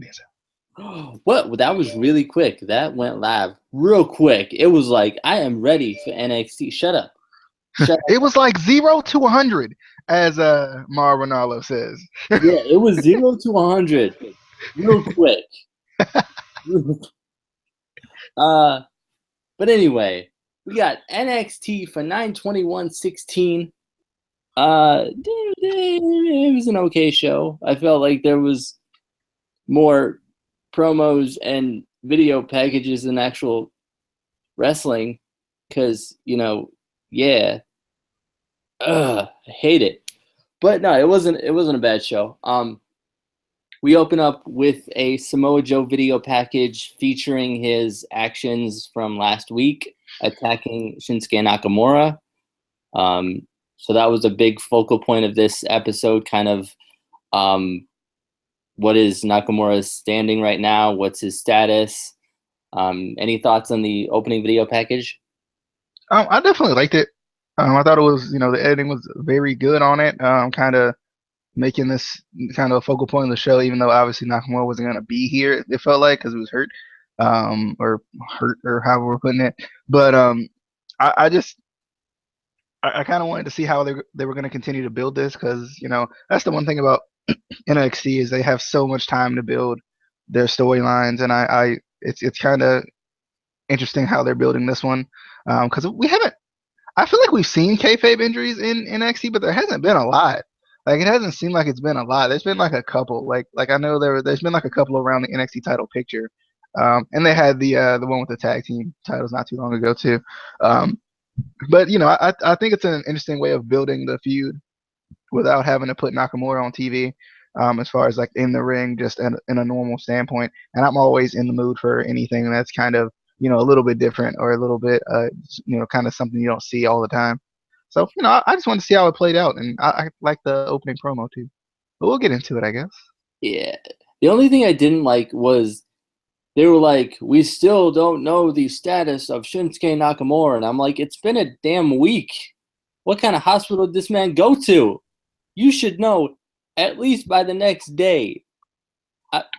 right now. What? That was really quick. That went live real quick. It was like, I am ready for NXT. Shut up. It was like 0 to 100, as Mar Ronaldo says. Yeah, it was 0 to 100 real quick. But anyway, we got NXT for 9/21/16. It was an okay show. I felt like there was more promos and video packages than actual wrestling, because I hate it. But no, it wasn't a bad show. We open up with a Samoa Joe video package featuring his actions from last week attacking Shinsuke Nakamura. So that was a big focal point of this episode, kind of what is Nakamura's standing right now? What's his status? Any thoughts on the opening video package? I definitely liked it. I thought it was, the editing was very good on it. Kind of making this kind of a focal point of the show, even though obviously Nakamura wasn't going to be here, it felt like, because he was hurt, or however we're putting it. But I kind of wanted to see how they were going to continue to build this, because that's the one thing about NXT is they have so much time to build their storylines, and it's kind of interesting how they're building this one, because I feel like we've seen kayfabe injuries in NXT, but there hasn't been a lot. Like, it hasn't seemed like it's been a lot. There's been like a couple. Like I know there's been like a couple around the NXT title picture, and they had the one with the tag team titles not too long ago too. But I think it's an interesting way of building the feud without having to put Nakamura on TV, as far as like in the ring, just in a normal standpoint. And I'm always in the mood for anything that's kind of a little bit different, or a little bit kind of something you don't see all the time. So I just wanted to see how it played out, and I like the opening promo too. But we'll get into it, I guess. Yeah. The only thing I didn't like was they were like, we still don't know the status of Shinsuke Nakamura. And I'm like, it's been a damn week. What kind of hospital did this man go to? You should know at least by the next day.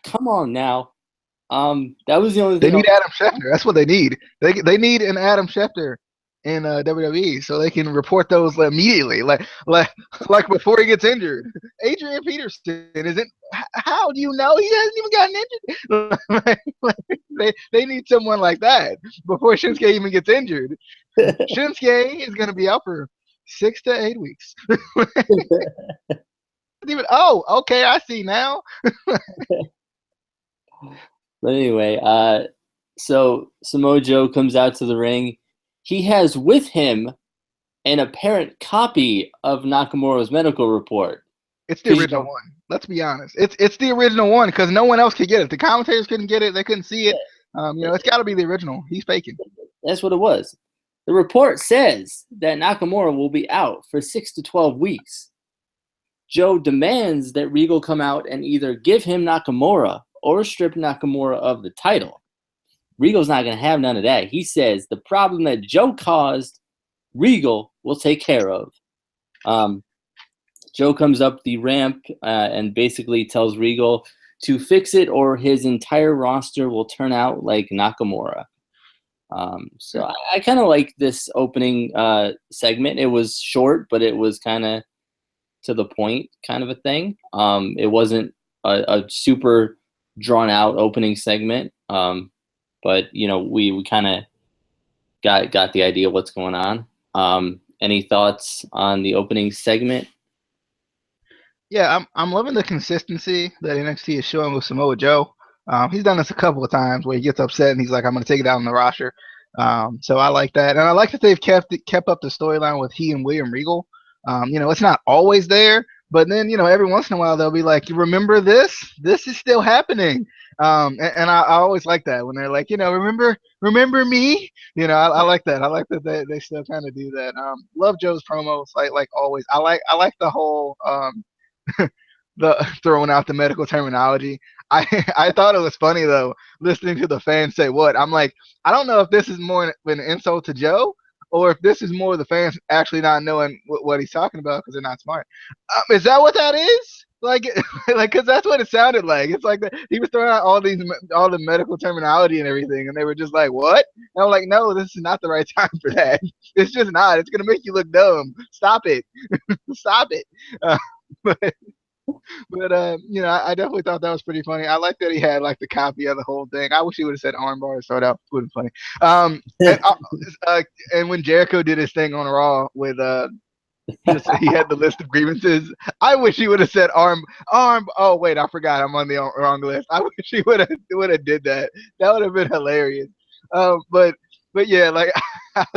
Come on now. That was the only thing. They need Adam Schefter. That's what they need. They need an Adam Schefter in WWE, so they can report those immediately, like before he gets injured. Adrian Peterson isn't. How do you know he hasn't even gotten injured? They need someone like that before Shinsuke even gets injured. Shinsuke is going to be out for 6 to 8 weeks. Okay, I see now. But anyway, so Samoa Joe comes out to the ring. He has with him an apparent copy of Nakamura's medical report. It's the original one. Let's be honest. It's the original one, because no one else could get it. The commentators couldn't get it. They couldn't see it. It's got to be the original. He's faking. That's what it was. The report says that Nakamura will be out for 6 to 12 weeks. Joe demands that Regal come out and either give him Nakamura or strip Nakamura of the title. Regal's not going to have none of that. He says the problem that Joe caused, Regal will take care of. Joe comes up the ramp and basically tells Regal to fix it, or his entire roster will turn out like Nakamura. So I kind of like this opening segment. It was short, but it was kind of to the point kind of a thing. It wasn't a super drawn out opening segment. But we kind of got the idea of what's going on. Any thoughts on the opening segment? Yeah, I'm loving the consistency that NXT is showing with Samoa Joe. He's done this a couple of times where he gets upset and he's like, I'm going to take it out on the roster. So I like that. And I like that they've kept up the storyline with he and William Regal. It's not always there, but then, every once in a while they'll be like, you remember this? This is still happening. And I always like that when they're like, remember me? I like that. I like that they still kind of do that. Love Joe's promos, like always. I like the whole, the throwing out the medical terminology. I thought it was funny though, listening to the fans say what. I'm like, I don't know if this is more an insult to Joe, or if this is more the fans actually not knowing what he's talking about because they're not smart. Is that what that is? like, like, because that's what it sounded like. It's like he was throwing out all the medical terminology and everything, and they were just like, "What?" And I'm like, "No, this is not the right time for that. It's just not. It's gonna make you look dumb. Stop it, stop it." Uh, but I definitely thought that was pretty funny. I like that he had like the copy of the whole thing. I wish he would have said armbar to start out. Would have been funny. And and when Jericho did his thing on Raw with he had the list of grievances. I wish he would have said arm. Oh wait, I forgot. I'm on the wrong list. I wish he would have did that. That would have been hilarious. But yeah, like that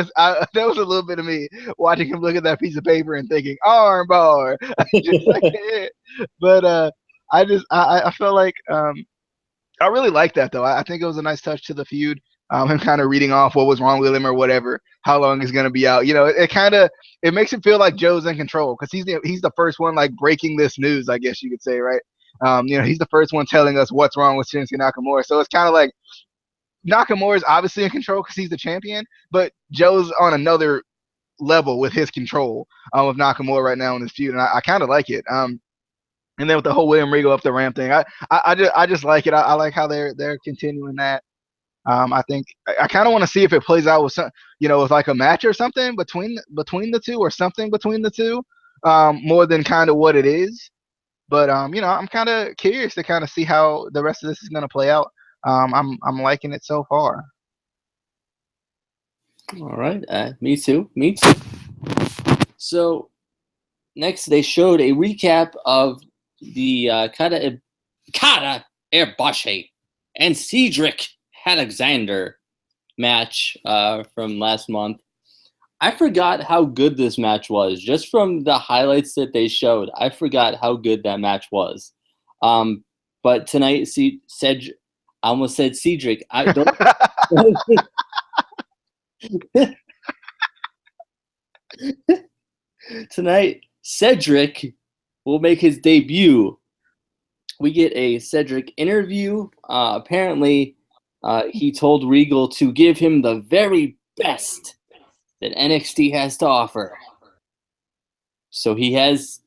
was a little bit of me watching him look at that piece of paper and thinking arm bar. Just like it. But I felt like I really like that though. I think it was a nice touch to the feud. Him kind of reading off what was wrong with him or whatever, how long he's gonna be out. It kind of it makes it feel like Joe's in control because he's the first one like breaking this news, I guess you could say, right? He's the first one telling us what's wrong with Shinsuke Nakamura. So it's kind of like Nakamura is obviously in control because he's the champion, but Joe's on another level with his control of Nakamura right now in this feud, and I kind of like it. And then with the whole William Regal up the ramp thing, I just like it. I like how they're continuing that. I think I kind of want to see if it plays out with some, with like a match or something between the two or something between the two, more than kind of what it is. But I'm kind of curious to kind of see how the rest of this is going to play out. I'm liking it so far. All right, me too. Me too. So next, they showed a recap of the Kata Airbashi and Cedric Alexander match from last month. I forgot how good this match was. Just from the highlights that they showed, I forgot how good that match was. But tonight, I almost said Cedric. I don't. Tonight, Cedric will make his debut. We get a Cedric interview. Apparently, he told Regal to give him the very best that NXT has to offer. So he has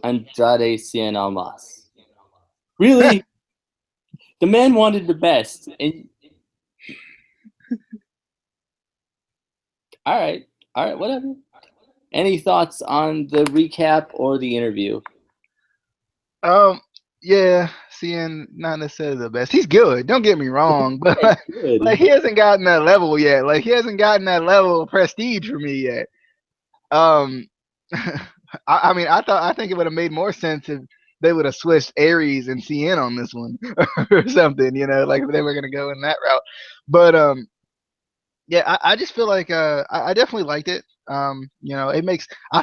Andrade Cien Almas. Really? The man wanted the best. And all right, whatever. Any thoughts on the recap or the interview? Yeah, seeing not necessarily the best. He's good. Don't get me wrong, but like he hasn't gotten that level yet. Like he hasn't gotten that level of prestige for me yet. Um, I mean, I think it would have made more sense if they would have switched Aries and CN on this one or something. Like if they were gonna go in that route. But yeah, I just feel like I definitely liked it. I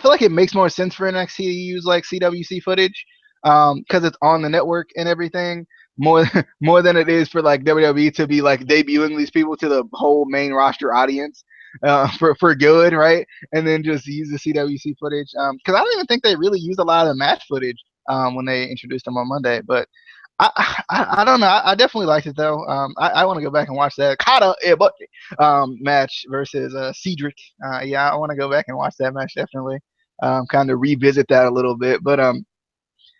feel like it makes more sense for NXT to use like CWC footage, because it's on the network and everything more more than it is for like WWE to be like debuting these people to the whole main roster audience, for good, right? And then just use the CWC footage, because I don't even think they really used a lot of the match footage when they introduced them on Monday, but. I don't know. I definitely liked it though. I want to go back and watch that Kata match versus Cedric. Yeah, I want to go back and watch that match definitely. Kind of revisit that a little bit, but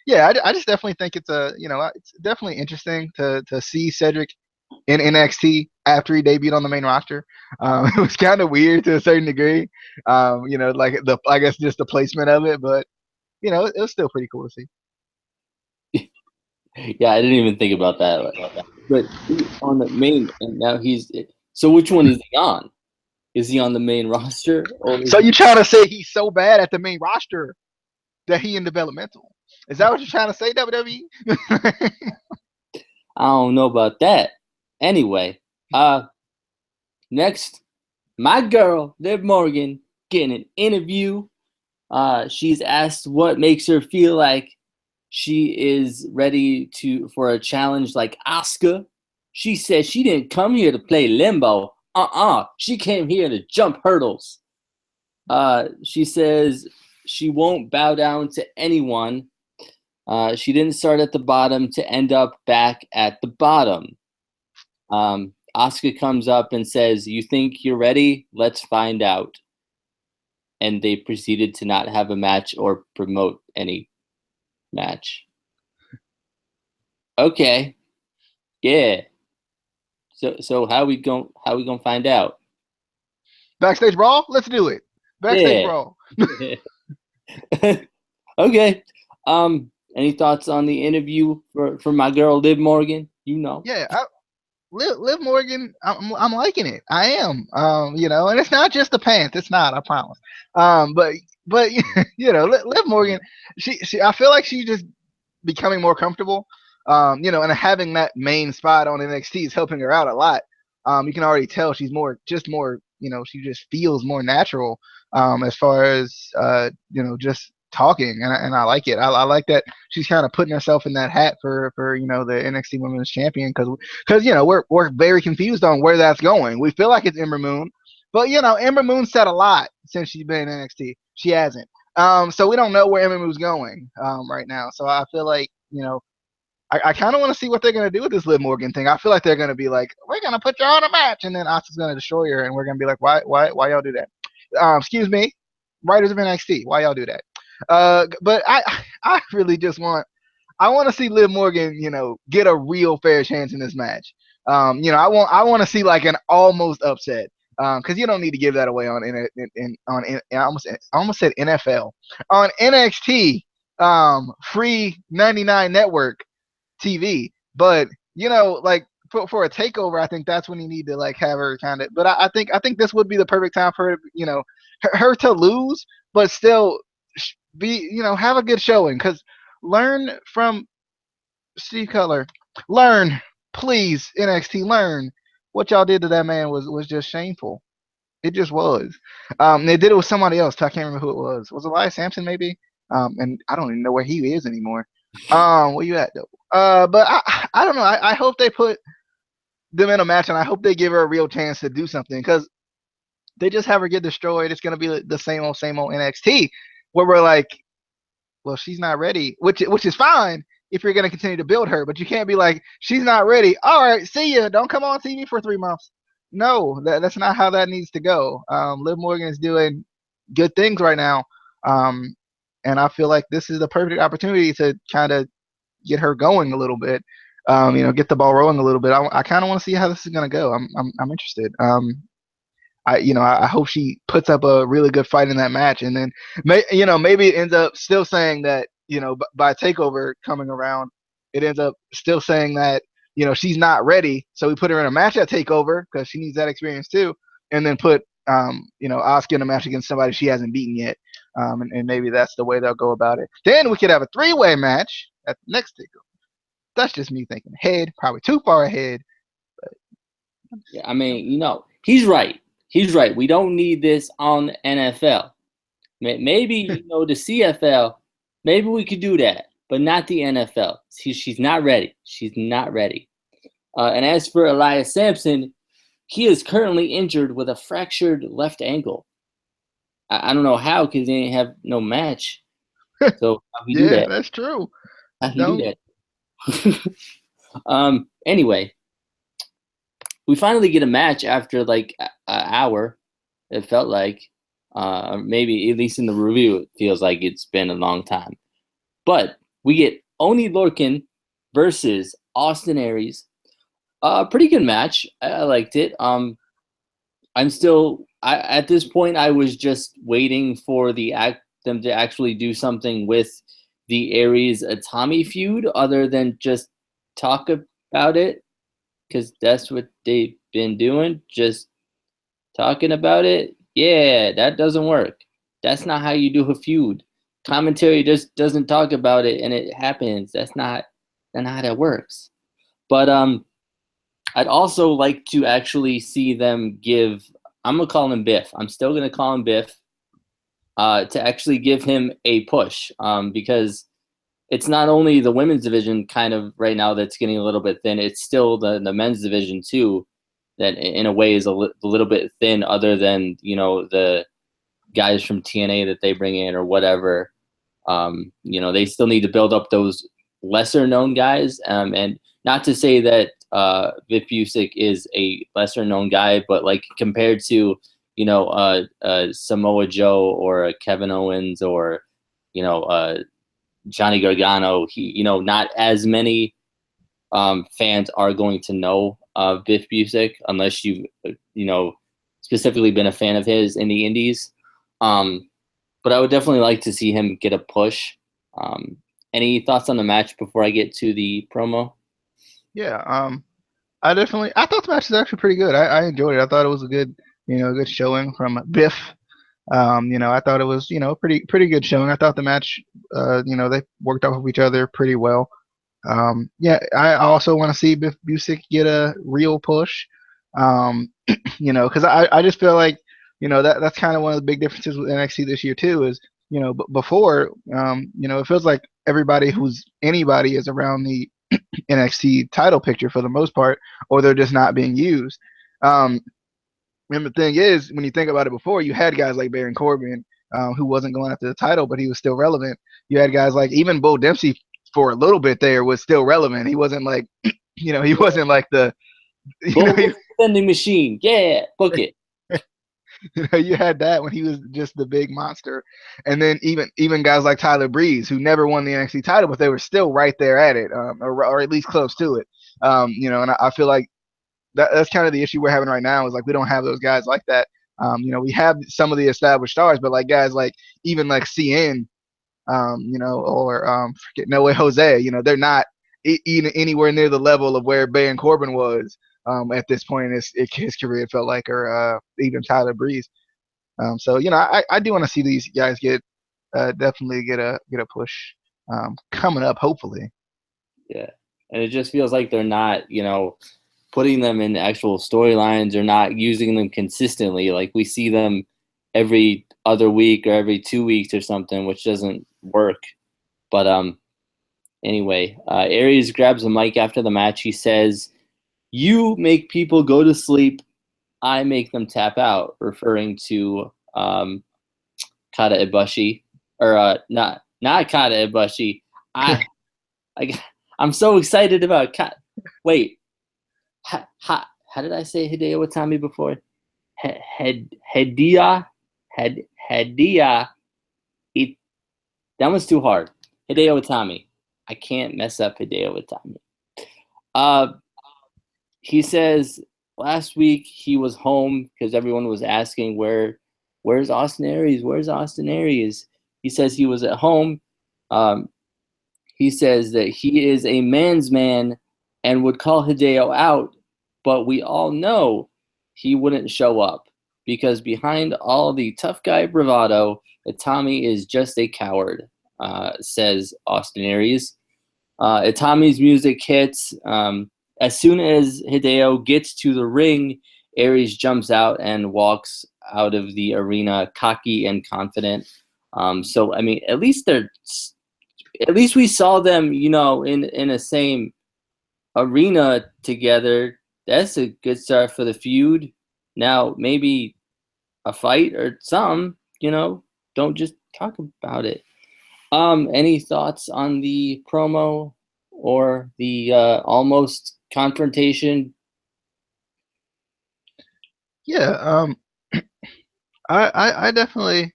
yeah, I just definitely think it's definitely interesting to see Cedric in NXT after he debuted on the main roster. It was kind of weird to a certain degree. Like I guess just the placement of it, but it was still pretty cool to see. Yeah, I didn't even think about that. But on the main, and now he's. So which one is he on? Is he on the main roster? So you trying to say he's so bad at the main roster that he in developmental? Is that what you're trying to say, WWE? I don't know about that. Anyway, next, my girl, Liv Morgan, getting an interview. She's asked what makes her feel like she is ready for a challenge like Asuka. She said she didn't come here to play limbo. She came here to jump hurdles. She says she won't bow down to anyone. She didn't start at the bottom to end up back at the bottom. Asuka comes up and says, "You think you're ready? Let's find out." And they proceeded to not have a match or promote any match. Okay. Yeah. So how we gonna find out? Backstage brawl? Let's do it. Backstage Yeah. brawl. Okay. Any thoughts on the interview for my girl Liv Morgan? You know. Yeah, Liv Morgan, I'm liking it. I am. And it's not just the pants. It's not. I promise. But Liv Morgan, she I feel like she's just becoming more comfortable. And having that main spot on NXT is helping her out a lot. You can already tell she's more. She just feels more natural. As far as just talking, and I like it. I like that she's kind of putting herself in that hat for the NXT Women's Champion because we're very confused on where that's going. We feel like it's Ember Moon, but Ember Moon said a lot since she's been in NXT. She hasn't. So we don't know where Ember Moon's going right now. So I feel like I kind of want to see what they're going to do with this Liv Morgan thing. I feel like they're going to be like, we're going to put you on a match, and then Asuka's going to destroy her, and we're going to be like, why y'all do that? Excuse me, writers of NXT, why y'all do that? But I really just I want to see Liv Morgan, get a real fair chance in this match. I want to see like an almost upset. Because you don't need to give that away I almost said NFL on NXT free 99 network TV. But like for a takeover, I think that's when you need to like have her kind of. But I think this would be the perfect time for her, her to lose, but still be have a good showing. Because learn from Steve Cutler, learn please NXT, learn what y'all did to that man was just shameful. It just was. They did it with somebody else. I can't remember who it was. Was it Elias Sampson maybe? And I don't even know where he is anymore. Where you at though? But I don't know. I hope they put them in a match, and I hope they give her a real chance to do something because they just have her get destroyed. It's gonna be the same old NXT where we're like, well, she's not ready, which is fine if you're gonna continue to build her, but you can't be like, she's not ready. All right, see ya. Don't come on TV for 3 months. No, that's not how that needs to go. Liv Morgan is doing good things right now, and I feel like this is the perfect opportunity to kind of get her going a little bit. Get the ball rolling a little bit. I kind of want to see how this is going to go. I'm interested. I hope she puts up a really good fight in that match, and then maybe it ends up still saying that by Takeover coming around, it ends up still saying that she's not ready. So we put her in a match at Takeover because she needs that experience too, and then put Asuka in a match against somebody she hasn't beaten yet, and maybe that's the way they'll go about it. Then we could have a 3-way match at the next Takeover. That's just me thinking ahead, probably too far ahead. Yeah, I mean, he's right. He's right. We don't need this on NFL. Maybe the CFL. Maybe we could do that, but not the NFL. She's not ready. She's not ready. And as for Elias Sampson, he is currently injured with a fractured left ankle. I don't know how because they didn't have no match. So how he do Yeah, that? that's true. How he do Don't. that? Anyway, we finally get a match after like an hour. It felt like, maybe at least in the review, it feels like it's been a long time. But we get Oni Lorcan versus Austin Aries. Pretty good match. I liked it. At this point, I was just waiting for them to actually do something with the Aries Atami feud other than just talk about it, because that's what they've been doing, just talking about it. Yeah, that doesn't work. That's not how you do a feud. Commentary just doesn't talk about it and it happens. That's not how that works. But I'd also like to actually see them give. I'm gonna call him Biff. I'm still gonna call him Biff. To actually give him a push, because it's not only the women's division kind of right now that's getting a little bit thin. It's still the men's division too, that in a way is a little bit thin. Other than the guys from TNA that they bring in or whatever, they still need to build up those lesser known guys. And not to say that Vip Busick is a lesser known guy, but like compared to Samoa Joe or Kevin Owens or Johnny Gargano, he not as many fans are going to know Biff Busick unless you've specifically been a fan of his in the Indies. But I would definitely like to see him get a push. Any thoughts on the match before I get to the promo? Yeah, I thought the match was actually pretty good. I enjoyed it. I thought it was a good showing from Biff. I thought it was, pretty good showing. I thought the match, they worked off of each other pretty well. Yeah, I also want to see Biff Busick get a real push. Because I just feel like, that's kind of one of the big differences with NXT this year too is, before, it feels like anybody is around the NXT title picture for the most part, or they're just not being used. Um, and the thing is, when you think about it before, you had guys like Baron Corbin, who wasn't going after the title, but he was still relevant. You had guys like even Bo Dempsey for a little bit there was still relevant. He wasn't like, he wasn't like the, you know, Global vending machine. Yeah, book it. you had that when he was just the big monster, and then even guys like Tyler Breeze, who never won the NXT title, but they were still right there at it, or at least close to it. And I feel like that's kind of the issue we're having right now is like we don't have those guys like that. We have some of the established stars, but like guys like even like CN, or forget No Way Jose, they're not even anywhere near the level of where Baron Corbin was at this point in his career. It felt like, or even Tyler Breeze. So I do want to see these guys definitely get a push coming up, hopefully. Yeah, and it just feels like they're not, putting them in actual storylines or not using them consistently. Like we see them every other week or every 2 weeks or something, which doesn't work. But anyway, Aries grabs the mic after the match. He says, "You make people go to sleep. I make them tap out," referring to Kata Ibushi, or not Kata Ibushi. I'm so excited about Kata. Wait, how did I say Hideo Itami before? Hedia. That one's too hard. Hideo Itami. I can't mess up Hideo Itami. He says last week he was home because everyone was asking where's Austin Aries? Where's Austin Aries? He says he was at home. He says that he is a man's man and would call Hideo out, but we all know he wouldn't show up because behind all the tough guy bravado, Itami is just a coward, says Austin Aries. Itami's music hits. As soon as Hideo gets to the ring, Aries jumps out and walks out of the arena cocky and confident. So I mean, at least we saw them, in a same arena together. That's a good start for the feud. Now maybe a fight or something. Don't just talk about it. Any thoughts on the promo or the almost confrontation? Yeah, I definitely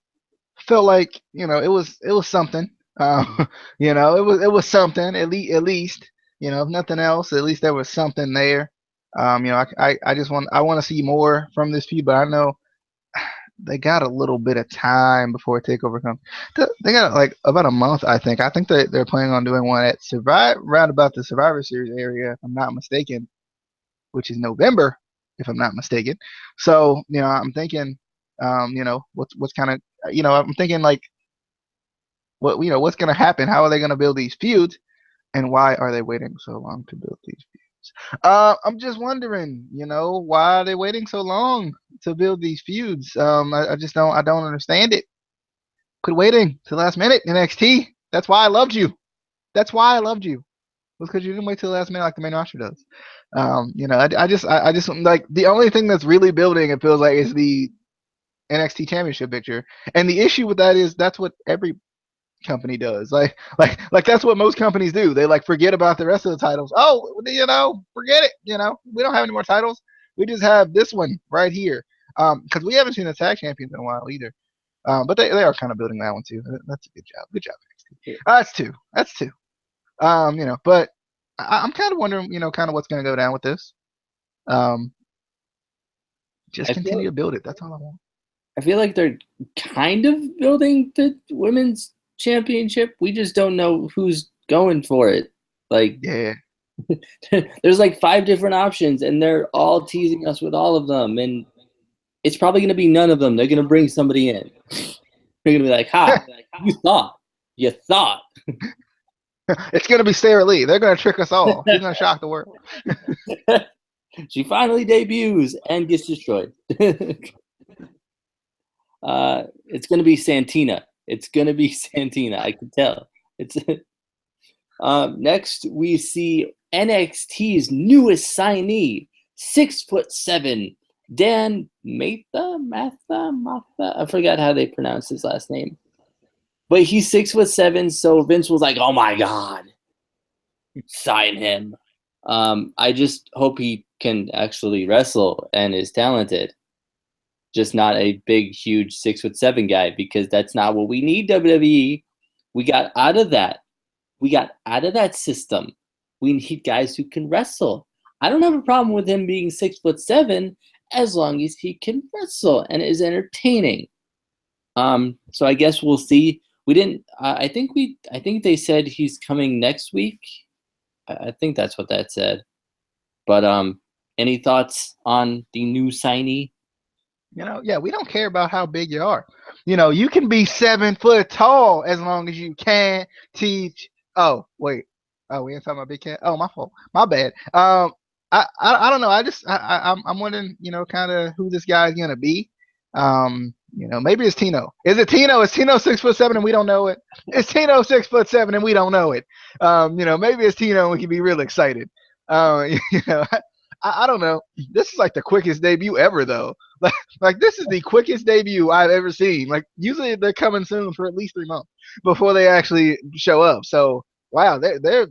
felt like it was something. It was something at least. If nothing else, at least there was something there. I want to see more from this feud, but I know they got a little bit of time before Takeover comes. They got like about a month, I think. I think they're planning on doing one at round about the Survivor Series area, if I'm not mistaken, which is November, if I'm not mistaken. So I'm thinking, what's kind of, I'm thinking like what's going to happen? How are they going to build these feuds? And why are they waiting so long to build these feuds? I'm just wondering, why are they waiting so long to build these feuds? I just don't understand it. Quit waiting till the last minute, NXT. That's why I loved you. That's why I loved you. Was because you didn't wait till the last minute like the main roster does. I just like the only thing that's really building. It feels like is the NXT Championship picture, and the issue with that is that's what every company does. Like that's what most companies do. They like forget about the rest of the titles. Oh, forget it. We don't have any more titles. We just have this one right here. Because we haven't seen the tag champions in a while either. But they are kind of building that one too. That's a good job. Good job, NXT. That's two. But I'm kind of wondering, kind of what's going to go down with this. Um, just I feel continue to build it. That's all I want. I feel like they're kind of building the women's championship. We just don't know who's going for it. Like Yeah. there's like 5 different options and they're all teasing us with all of them, and it's probably going to be none of them. They're going to bring somebody in. They're going to be like, "Ha, you thought." It's going to be Sarah Lee. They're going to trick us all. She's going to shock the world. She finally debuts and gets destroyed. It's going to be Santina. It's going to be Santina. I can tell. It's next we see NXT's newest signee, 6'7", Dan Matha. I forgot how they pronounce his last name, but he's 6'7". So Vince was like, "Oh my god, sign him." I just hope he can actually wrestle and is talented, just not a big, huge 6'7" guy, because that's not what we need. WWE, we got out of that. We got out of that system. We need guys who can wrestle. I don't have a problem with him being 6'7" as long as he can wrestle and is entertaining. So I guess we'll see. We didn't. I think they said he's coming next week. I think that's what that said. But any thoughts on the new signee? Yeah, we don't care about how big you are. You can be 7 foot tall as long as you can teach. Oh, wait. Oh, we ain't talking about big cat. Oh, my fault. My bad. I don't know. I'm wondering, kind of who this guy is gonna be. Maybe it's Tino. Is it Tino? Is Tino 6'7" and we don't know it? Is Tino 6'7" and we don't know it? Maybe it's Tino and we can be real excited. You know, I don't know. This is like the quickest debut ever, though. Like this is the quickest debut I've ever seen. Like usually they're coming soon for at least 3 months before they actually show up. So wow, they're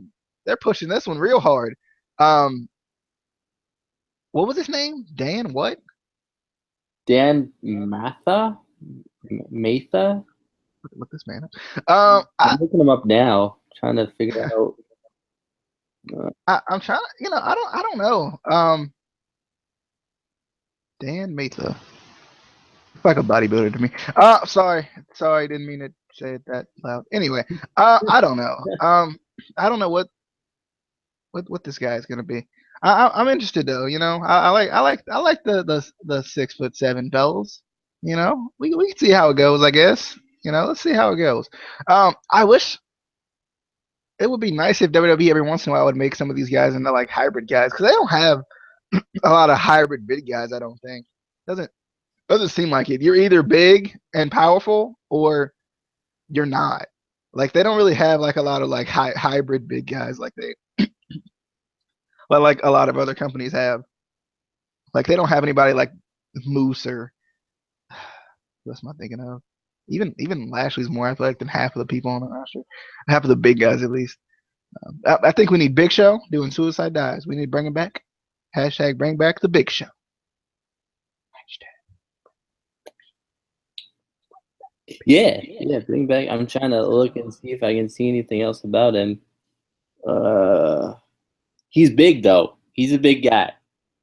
pushing this one real hard. Um, what was his name? Dan what? Dan Matha? Matha? Look this man up. I'm looking him up now, trying to figure out. I'm trying. I don't know. Dan Mata. Like a bodybuilder to me. Sorry, didn't mean to say it that loud. Anyway, I don't know. I don't know what this guy is gonna be. I'm interested though. I like the 6'7" bells. We can see how it goes. I guess. Let's see how it goes. I wish it would be nice if WWE every once in a while would make some of these guys into like hybrid guys because they don't have a lot of hybrid big guys. I don't think doesn't seem like it. You're either big and powerful or you're not. Like they don't really have like a lot of like hybrid big guys like a lot of other companies have. Like they don't have anybody like Moose or what's am I thinking of? Even Lashley's more athletic than half of the people on the roster. Half of the big guys at least. I think we need Big Show doing suicide dives. We need to bring him back. Hashtag bring back the Big Show. Yeah, bring back. I'm trying to look and see if I can see anything else about him. He's big though. He's a big guy.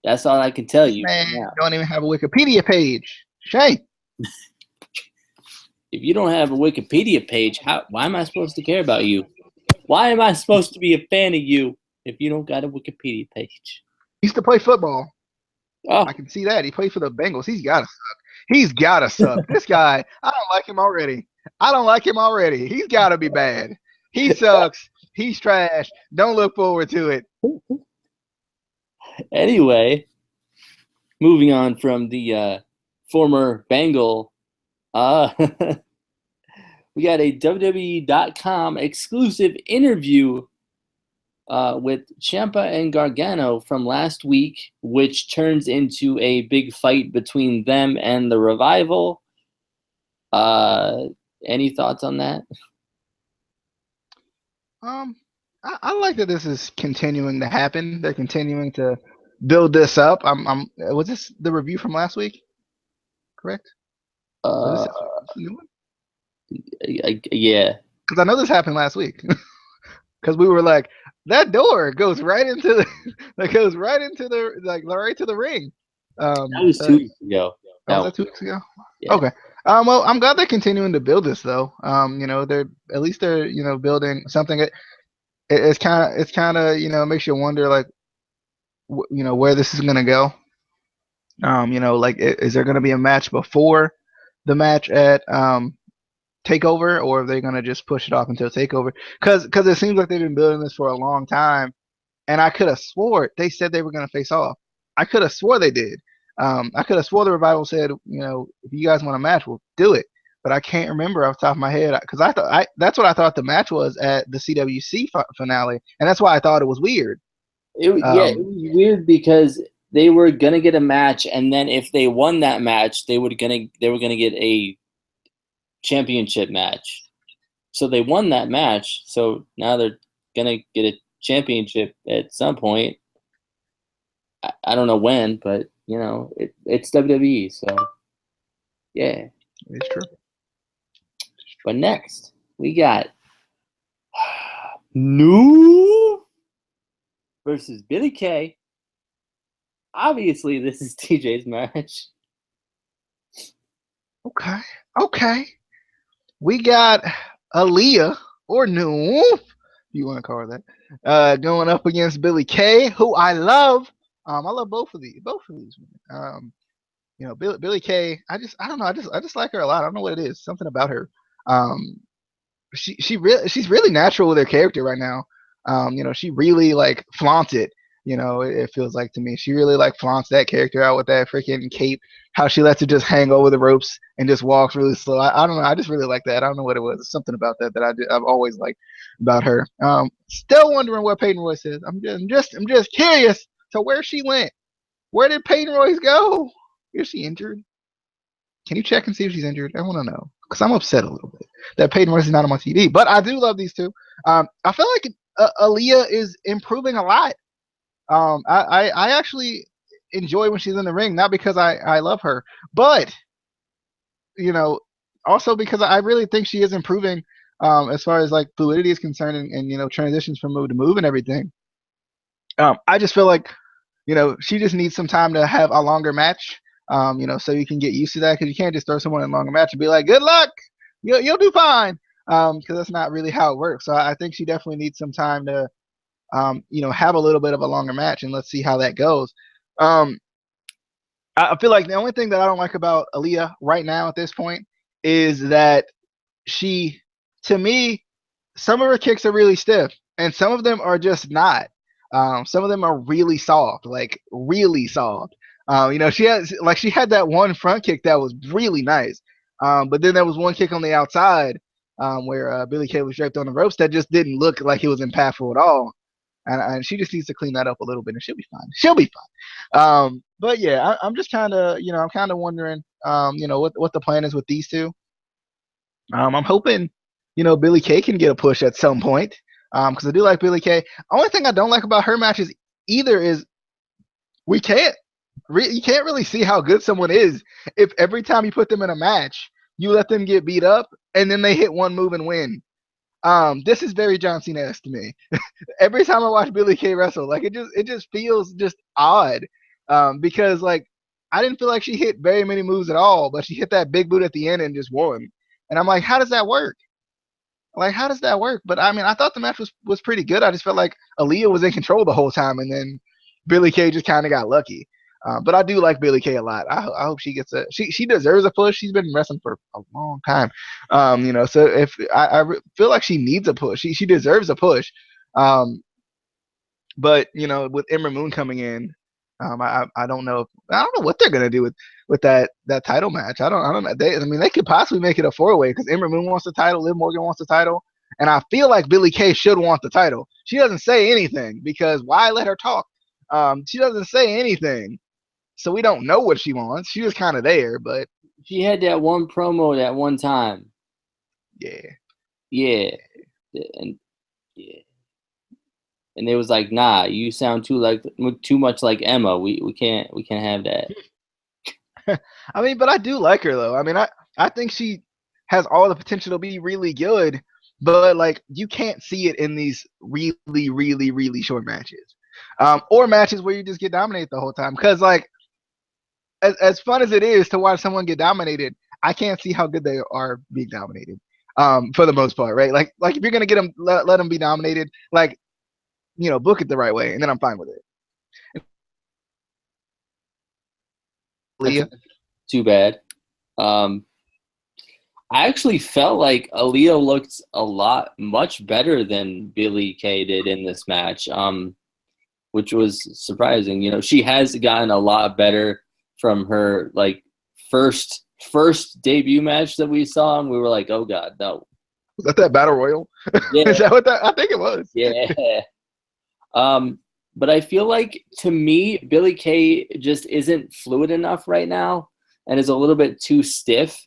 That's all I can tell This you man now. don't even have a Wikipedia page. Shame. If you don't have a Wikipedia page, why am I supposed to care about you? Why am I supposed to be a fan of you if you don't got a Wikipedia page? He used to play football. Oh, I can see that. He played for the Bengals. He's got to suck. He's got to suck. This guy, I don't like him already. He's got to be bad. He sucks. He's trash. Don't look forward to it. Anyway, moving on from the former Bengal, we got a WWE.com exclusive interview with Ciampa and Gargano from last week, which turns into a big fight between them and the Revival. Any thoughts on that? I like that this is continuing to happen. They're continuing to build this up. Was this the review from last week? Correct? Was this a new one? Yeah. Because I know this happened last week. Because we were like, that door goes right into the that goes right into the like right to the ring. That was So 2 weeks ago. oh, was That that 2 weeks ago? yeah. Okay. Well, I'm glad they're continuing to build this though. They're at least they're building something. It's kind of makes you wonder like where this is gonna go. Like is there gonna be a match before the match at Takeover, or are they gonna just push it off until Takeover? Because it seems like they've been building this for a long time, and I could have swore they said they were gonna face off. I could have swore they did. I could have swore the revival said, if you guys want a match, we'll do it. But I can't remember off the top of my head because I thought that's what I thought the match was at the CWC finale, and that's why I thought it was weird. It was weird because they were gonna get a match, and then if they won that match, they were gonna get a championship match. So they won that match. So now they're gonna get a championship at some point. I don't know when, but it's WWE. So yeah. It's true. But next we got New versus Billy Kay. Obviously, this is TJ's match. Okay. We got Aaliyah or New, if you want to call her that, going up against Billy Kay, who I love. I love both of these women. Billy Kay. I don't know. I just like her a lot. I don't know what it is. Something about her. Um, she's really natural with her character right now. She really like flaunts it. It feels like to me she really like flaunts that character out with that freaking cape. How she lets it just hang over the ropes and just walks really slow. I don't know. I just really like that. I don't know what it was. It's something about that I've always liked about her. Still wondering what Peyton Royce is. I'm just curious to where she went. Where did Peyton Royce go? Is she injured? Can you check and see if she's injured? I want to know because I'm upset a little bit that Peyton Royce is not on my TV. But I do love these two. I feel like Aaliyah is improving a lot. I actually enjoy when she's in the ring, not because I love her, but you know, also because I really think she is improving as far as like fluidity is concerned and transitions from move to move and everything. I just feel like she just needs some time to have a longer match. So you can get used to that because you can't just throw someone in a longer match and be like, "Good luck, you'll do fine," because that's not really how it works. So I think she definitely needs some time to have a little bit of a longer match, and let's see how that goes. Um, I feel like the only thing that I don't like about Aaliyah right now at this point is that she, to me, some of her kicks are really stiff, and some of them are just not. Some of them are really soft, like really soft. She had that one front kick that was really nice, but then there was one kick on the outside where Billy Kay was draped on the ropes that just didn't look like it was impactful at all. And she just needs to clean that up a little bit, and she'll be fine. She'll be fine. But yeah, I'm just kind of, I'm kind of wondering, what the plan is with these two. I'm hoping, Billy Kay can get a push at some point, because I do like Billy Kay. Only thing I don't like about her matches either is we can't, you can't really see how good someone is if every time you put them in a match, you let them get beat up and then they hit one move and win. This is very John Cena-esque to me. Every time I watch Billy Kay wrestle, like it just feels just odd. Because like I didn't feel like she hit very many moves at all, but she hit that big boot at the end and just won. And I'm like, how does that work? Like, how does that work? But I mean, I thought the match was pretty good. I just felt like Aaliyah was in control the whole time, and then Billy Kay just kind of got lucky. But I do like Billy Kay a lot. I hope she gets she deserves a push. She's been wrestling for a long time. So if feel like she needs a push, she deserves a push. Um, but with Ember Moon coming in, I don't know. I don't know what they're gonna do with that title match. I don't know. They could possibly make it a 4-way because Ember Moon wants the title, Liv Morgan wants the title, and I feel like Billy Kay should want the title. She doesn't say anything because why let her talk? She doesn't say anything, so we don't know what she wants. She was kind of there, but She had that one promo that one time. yeah, Yeah, and yeah, and it was like, nah, you sound too much like Emma. We can't have that. I mean, but I do like her though. I mean, I think she has all the potential to be really good. but like you can't see it in these really, really, really short matches, or matches where you just get dominated the whole time. Because like as fun as it is to watch someone get dominated, I can't see how good they are being dominated. For the most part, right? Like if you're gonna get them, let them be dominated, like book it the right way, and then I'm fine with it. That's Leah, too bad. Um, I actually felt like Aaliyah looked a lot much better than Billie Kay did in this match, which was surprising. She has gotten a lot better from her like first debut match that we saw, and we were like, oh god, no. was that Battle Royal? Yeah, Is that what that? I think it was. yeah. But I feel like to me, Billie Kay just isn't fluid enough right now, and is a little bit too stiff.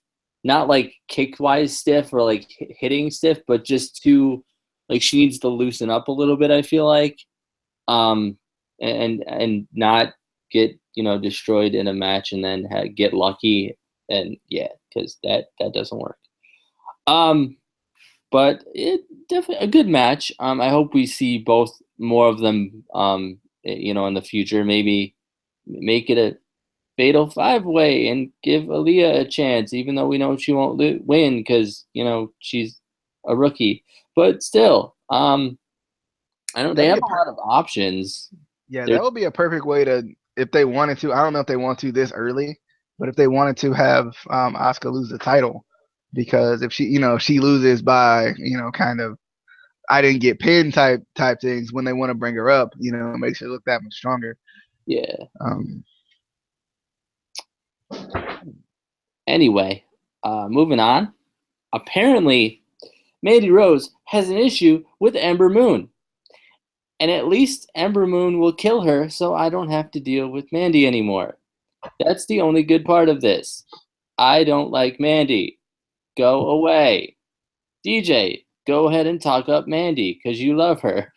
Not like kick wise stiff or like hitting stiff, but just too like she needs to loosen up a little bit. I feel like, and not get destroyed in a match and then get lucky, and yeah, because that doesn't work. Um, but it definitely a good match. I hope we see both more of them. In the future, maybe make it a fatal 5-way and give Aaliyah a chance, even though we know she won't win because she's a rookie. But still, I don't. They That'd be have a a lot of options. Yeah, They're, that would be a perfect way to, if they wanted to. I don't know if they want to this early, but if they wanted to have Asuka lose the title, because if she loses by kind of I didn't get pinned type things when they want to bring her up, it makes her look that much stronger. yeah. Um, Anyway, moving on. Apparently, Mandy Rose has an issue with Ember Moon. And at least Ember Moon will kill her so I don't have to deal with Mandy anymore. That's the only good part of this. I don't like Mandy. Go away. DJ, go ahead and talk up Mandy because you love her.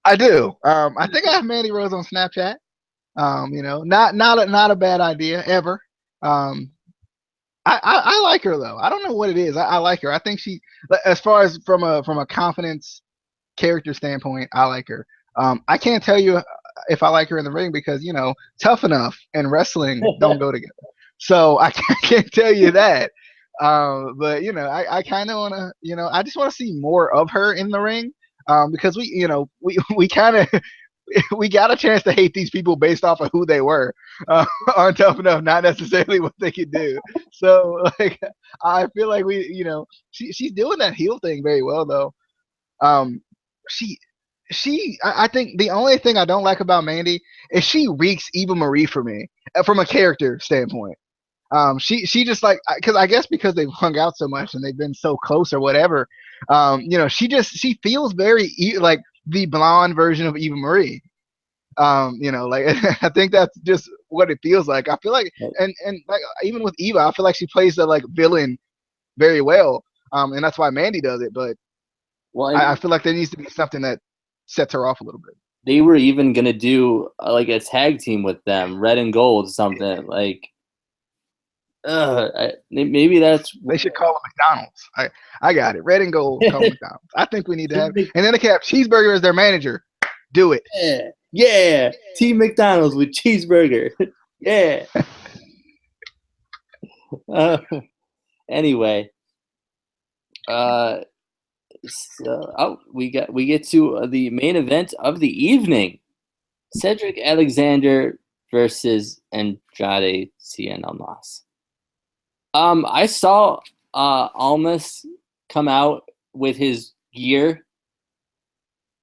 I do. I think I have Mandy Rose on Snapchat. Not a bad idea ever. Um, I like her though. I don't know what it is. I like her. I think she, as far as from a confidence character standpoint, I like her. I can't tell you if I like her in the ring because tough enough and wrestling don't go together. So I can't tell you that. But I kind of want to, I just want to see more of her in the ring. Because we kind of we got a chance to hate these people based off of who they were on Tough Enough, not necessarily what they could do. So like, I feel like she's doing that heel thing very well though. Um, she I think the only thing I don't like about Mandy is she reeks Eva Marie for me from a character standpoint. She just like because I guess because they've hung out so much and they've been so close or whatever. She feels very like the blonde version of Eva Marie. Like I think that's just what it feels like. I feel like and like even with Eva, I feel like she plays the like villain very well. And that's why Mandy does it. But Well, I and feel like there needs to be something that sets her off a little bit. they were even gonna do like a tag team with them, Red and Gold, something like. Maybe that's They should call it McDonald's. I got it. Red and gold, call it McDonald's. I think we need to have, and then they can have Cheeseburger as their manager. Do it. Yeah. Team McDonald's with cheeseburger. Yeah. Uh, anyway, we get to the main event of the evening: Cedric Alexander versus Andrade Cien Almas. I saw Almas come out with his gear,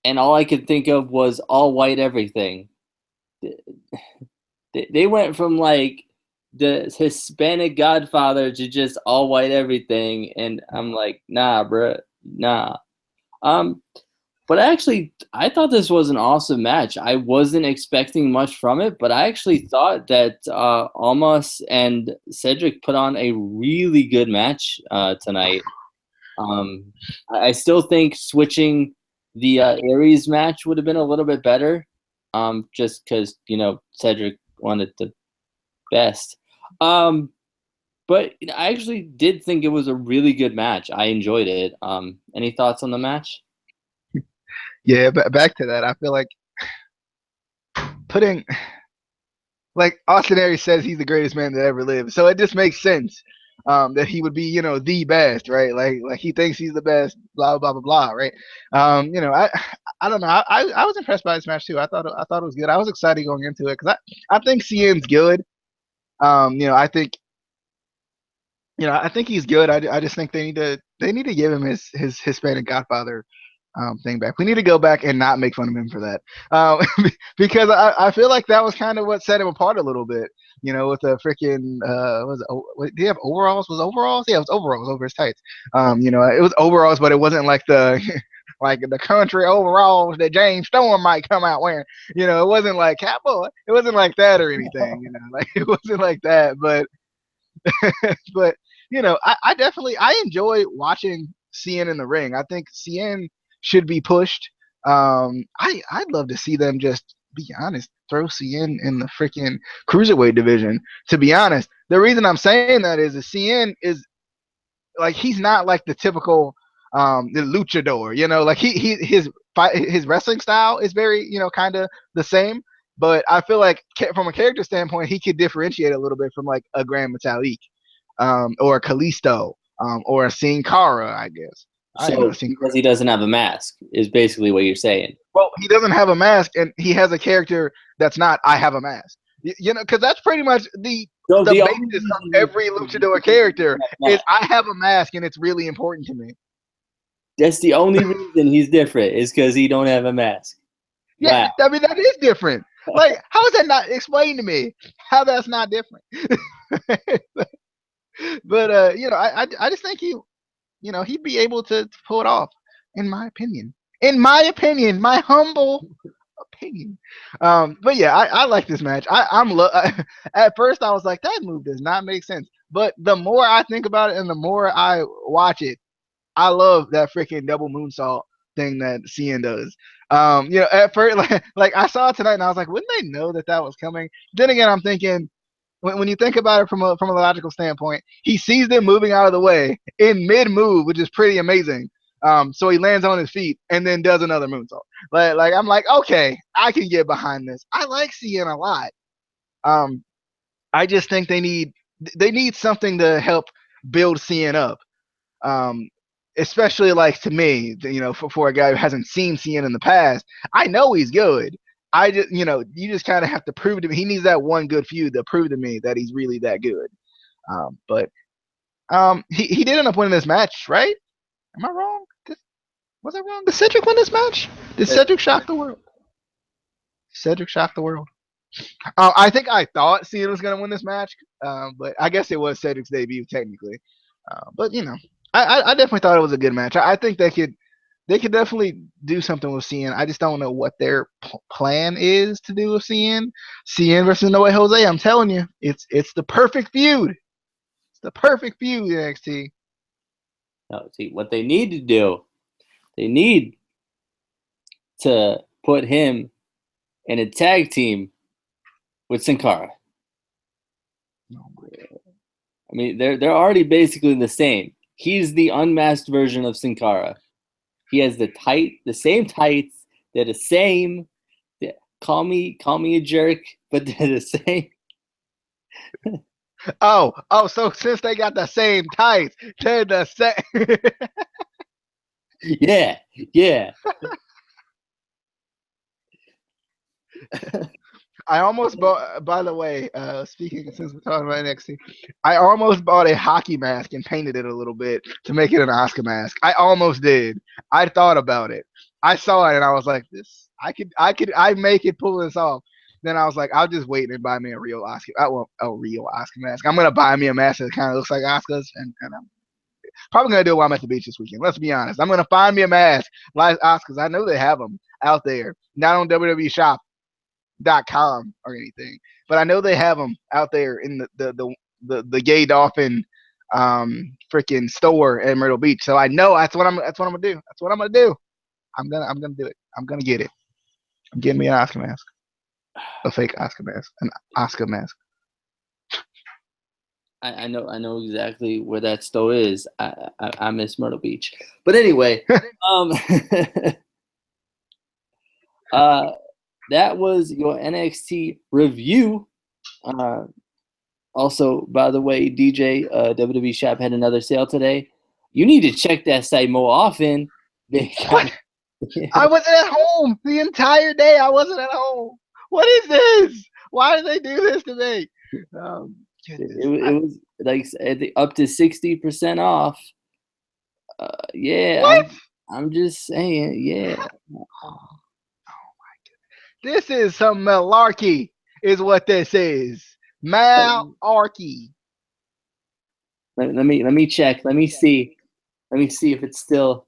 and all I could think of was all white everything. They went from like the Hispanic Godfather to just all white everything, and I'm like, nah, bruh, nah. Um, but actually, I thought this was an awesome match. I wasn't expecting much from it, but I actually thought that Almas and Cedric put on a really good match tonight. I still think switching the Aries match would have been a little bit better, just because Cedric wanted the best. Um, But I actually did think it was a really good match. I enjoyed it. Any thoughts on the match? Yeah, but back to that, I feel like putting like Austin Aries says he's the greatest man that ever lived, so it just makes sense that he would be, the best, right? Like he thinks he's the best, blah blah blah blah, right? I don't know. I was impressed by this match too. I thought it was good. I was excited going into it because I think CN's good. I think he's good. I just think they need to give him his Hispanic Godfather thing back. We need to go back and not make fun of him for that, because I feel like that was kind of what set him apart a little bit. With the freaking did he have overalls? Was overalls? Yeah, it was overalls over his tights. It was overalls, but it wasn't like the like the country overalls that James Storm might come out wearing. It wasn't like Cowboy. It wasn't like that or anything. Like it wasn't like that, but I definitely I enjoy watching CN in the ring. I think CN should be pushed. I'd love to see them just be honest, throw CN in the freaking cruiserweight division. To be honest, the reason I'm saying that is CN is like he's not like the typical the luchador. Like his wrestling style is very kind of the same. But I feel like from a character standpoint, he could differentiate a little bit from like a Grand Metalik, or a Kalisto, or a Sin Cara, I guess. I know So Sin because he doesn't have a mask is basically what you're saying. Well, he doesn't have a mask, and he has a character that's not I have a mask. Because that's pretty much the So the the only basis of reason every luchador character is mask. I have a mask, and it's really important to me. That's the only reason he's different is because he don't have a mask. Yeah, Wow. I mean that is different. Like, how is that not? Explain to me how that's not different. But I just think he'd be able to pull it off, in my opinion. In my opinion, my humble opinion. But yeah, I like this match. At first I was like, that move does not make sense. But the more I think about it and the more I watch it, I love that freaking double moonsault thing that CN does. At first, like I saw it tonight and I was like, wouldn't they know that was coming? Then again, I'm thinking, when you think about it from a logical standpoint, he sees them moving out of the way in mid move, which is pretty amazing. So he lands on his feet and then does another moonsault. Like I'm like, okay, I can get behind this. I like CN a lot. Um, I just think they need something to help build CN up. Um, Especially like to me, for a guy who hasn't seen CN in the past, I know he's good. I just, you just kind of have to prove to me. He needs that one good feud to prove to me that he's really that good. But he did end up winning this match, right? Am I wrong? Was I wrong? Did Cedric win this match? Did Cedric shock the world? Cedric shocked the world. I think I thought CN was gonna win this match, but I guess it was Cedric's debut technically. But I definitely thought it was a good match. I think they could definitely do something with CN. I just don't know what their plan is to do with CN. CN versus No Way Jose. I'm telling you, it's the perfect feud. It's the perfect feud, NXT. No, see what they need to do. They need to put him in a tag team with Sin Cara. I mean, they're already basically the same. He's the unmasked version of Sin Cara. He has the same tights. They're the same. Call me a jerk, but they're the same. Oh, so since they got the same tights, they're the same. Yeah. I almost bought. By the way, speaking since we're talking about NXT, I almost bought a hockey mask and painted it a little bit to make it an Oscar mask. I almost did. I thought about it. I saw it and I was like, "This, I make it pull this off." Then I was like, "I'll just wait and buy me a real Oscar. I want a real Oscar mask. I'm gonna buy me a mask that kind of looks like Oscars, and I'm probably gonna do it while I'm at the beach this weekend. Let's be honest. I'm gonna find me a mask like Oscars. I know they have them out there, not on WWE Shop .com or anything, but I know they have them out there in the Gay Dolphin freaking store in Myrtle Beach. So I know that's what I'm gonna do. That's what I'm gonna do. I'm gonna do it. I'm gonna get it. I'm getting me an Oscar mask, a fake Oscar mask, an Oscar mask. I know exactly where that store is. I miss Myrtle Beach, but anyway, um, that was your NXT review. Also, by the way, DJ, WWE Shop had another sale today. You need to check that site more often. What? I wasn't at home the entire day. I wasn't at home. What is this? Why did they do this to me? It was like up to 60% off. Yeah, What? I'm just saying. Yeah. Oh my goodness. This is some malarkey, is what this is. Malarkey. Let me check. Let me see. Let me see if it's still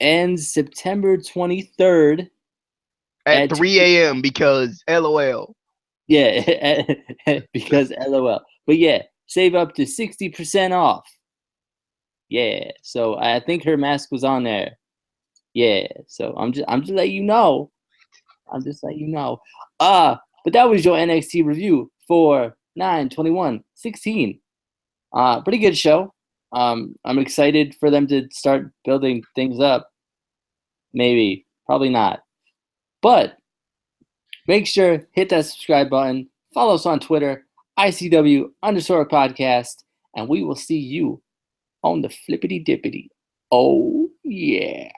ends September 23rd At 3 a.m. because LOL. Yeah, because LOL. But yeah, save up to 60% off. Yeah, so I think her mask was on there. Yeah, so I'm just letting you know. I'm just letting you know. But that was your NXT review for 9/21/16. Pretty good show. I'm excited for them to start building things up. Maybe, probably not. But make sure hit that subscribe button. Follow us on Twitter, ICW_podcast, and we will see you on the flippity dippity. Oh yeah.